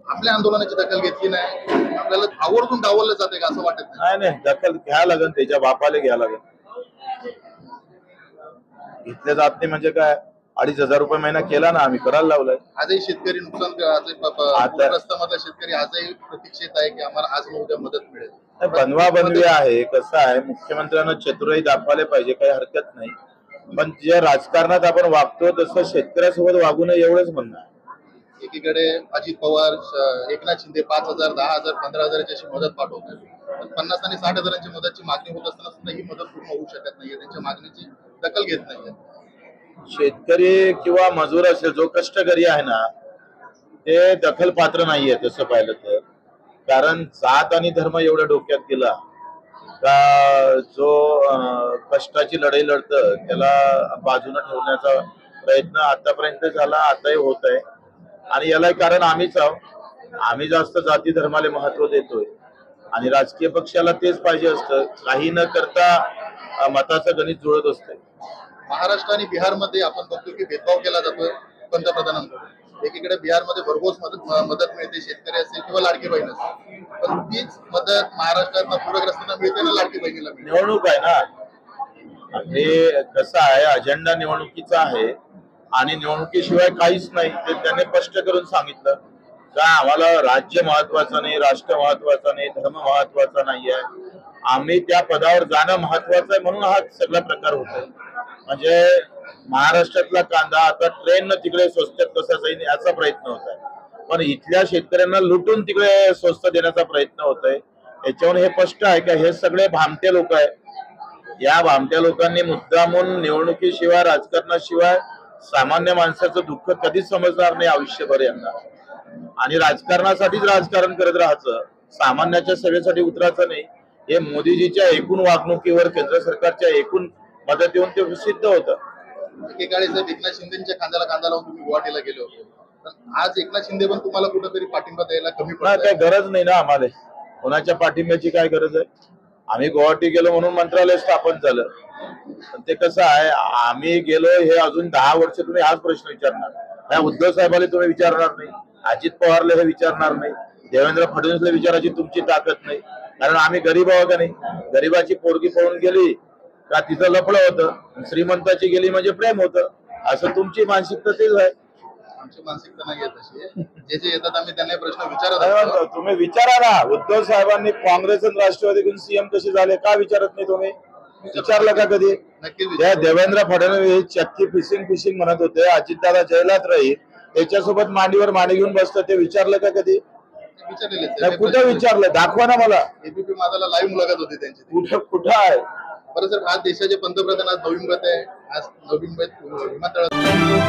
आपल्या आंदोलनाची दखल घेतली नाही, आपल्याला आवर्जून डावललं जाते का असं वाटत नाही? नाही नाही, दखल घ्या लागेल, त्याच्या बापाला घ्या लागेल. घेतल्या जात नाही म्हणजे काय? 2,500 रुपये महिना केला ना आम्ही, करायला लावलाय. आजही शेतकरी नुकसान पूरग्रस्तामधला शेतकरी आजही प्रतीक्षेत आहे की आम्हाला आज न उद्या मदत मिळेल. बनवा बनवी आहे. कसं आहे, मुख्यमंत्र्यांना चतुराई दाखवायला पाहिजे, काही हरकत नाही, पण जे राजकारणात आपण वागतो तसं शेतकऱ्यासोबत वागू नये एवढंच म्हणणं आहे. एकीकडे अजित पवार, एकनाथ शिंदे 5,000, 10,000, 15,000ची अशी मदत पाठवतात, पण 50 आणि 60,000ची मदतची मागणी होत असताना सुद्धा ही मदत पूर्ण होऊ शकत नाहीये, त्यांच्या मागणीची दखल घेत नाहीये. शेतकरी किंवा मजूर असेल, जो कष्टकरी आहे ना, ते दखल पात्र नाहीये तसं पाहिलं तर. कारण जात आणि धर्म एवढ्या डोक्यात गेला का जो कष्टाची लढाई लढतं त्याला बाजूला ठेवण्याचा प्रयत्न आतापर्यंत झाला, आताही होत आहे. आणि याला कारण आम्हीच आहोत. आम्ही जास्त जाती धर्माला महत्व देतोय आणि राजकीय पक्षाला तेच पाहिजे असतं, काही न करता मताचं गणित जुळत असतं. महाराष्ट्र आणि बिहारमध्ये आपण बघतो की भेदभाव केला जातोय पंतप्रधानांकडून. एकीकडे बिहारमध्ये भरघोस मदत मिळते, शेतकरी असेल किंवा लाडकी बहीण असेल, पण तीच मदत महाराष्ट्रात पूरग्रस्तांना मिळते ना लाडकी बहिणीला मिळते. निवडणूक आहे ना, हे कसं आहे, अजेंडा निवडणुकीचा आहे आणि निवडणुकीशिवाय काहीच नाही ते त्याने स्पष्ट करून सांगितलं का आम्हाला राज्य महत्वाचं नाही, राष्ट्र महत्वाचं नाही, धर्म महत्वाचा नाही आहे, आम्ही त्या पदावर जाणं महत्वाचं आहे, म्हणून हा सगळा प्रकार होतोय. म्हणजे महाराष्ट्रातला कांदा आता ट्रेननं तिकडे स्वस्तात कसा जाईल याचा प्रयत्न होत आहे, पण इथल्या शेतकऱ्यांना लुटून तिकडे स्वस्त देण्याचा प्रयत्न होत आहे. याच्यावरून हे स्पष्ट आहे का हे सगळे भामटे लोक आहेत. या भामट्या लोकांनी मुद्दामून निवडणुकीशिवाय, राजकारणाशिवाय सामान्य माणसाचं दुःख कधीच समजणार नाही आयुष्यभर यांना, आणि राजकारणासाठीच राजकारण करत राहायचं, सामान्याच्या सेवेसाठी उतरायचं नाही. हे मोदीजीच्या एकूण वागणुकीवर, केंद्र सरकारच्या एकूण मदतीवर ते सिद्ध होतं. एकेकाळी एकनाथ शिंदेच्या खांद्याला खांदा लावून तुम्ही गुवाहाटीला गेले होते, पण आज एकनाथ शिंदे पण तुम्हाला कुठेतरी पाठिंबा द्यायला कमी पडत काही गरज नाही ना आम्हाला, कोणाच्या पाठिंब्याची काय गरज आहे? आम्ही गुवाहाटी गेलो म्हणून मंत्रालय स्थापन झालं, पण ते कसं आहे, आम्ही गेलो हे अजून 10 वर्ष तुम्ही हाच प्रश्न विचारणार, उद्धव साहेबांना तुम्ही विचारणार नाही, अजित पवारला हे विचारणार नाही, देवेंद्र फडणवीसला विचारायची तुमची ताकद नाही. कारण आम्ही गरीब आहोत का नाही? गरीबाची पोरगी पळून गेली का तिथं लफडं होतं, श्रीमंताची गेली म्हणजे प्रेम होतं, असं तुमची मानसिकता तेच आहे. आमची मानसिकता नाही आहे तशी. जे जे येतात आम्ही त्यांना प्रश्न विचारत असतो. तुम्ही विचारा ना, उद्धव साहेबांनी काँग्रेस आणि राष्ट्रवादीकडून सीएम कसे झाले का विचारत नाही तुम्ही? विचारलं का कधी? नक्कीच. देवेंद्र फडणवीस चक्की फिशिंग म्हणत होते, अजितदादा जैलात राहील, त्याच्यासोबत मांडीवर मांडी घेऊन बसतं, ते विचारलं का कधी? कुठं विचारलं? दाखवा ना मला. एबीपी माझाला लाईव्ह मुलाखत होती त्यांची. कुठं आहे? बरं सर, आज देशाचे पंतप्रधान, आज नवी मुंबईत आहे, आज नवी मुंबईत विमानतळात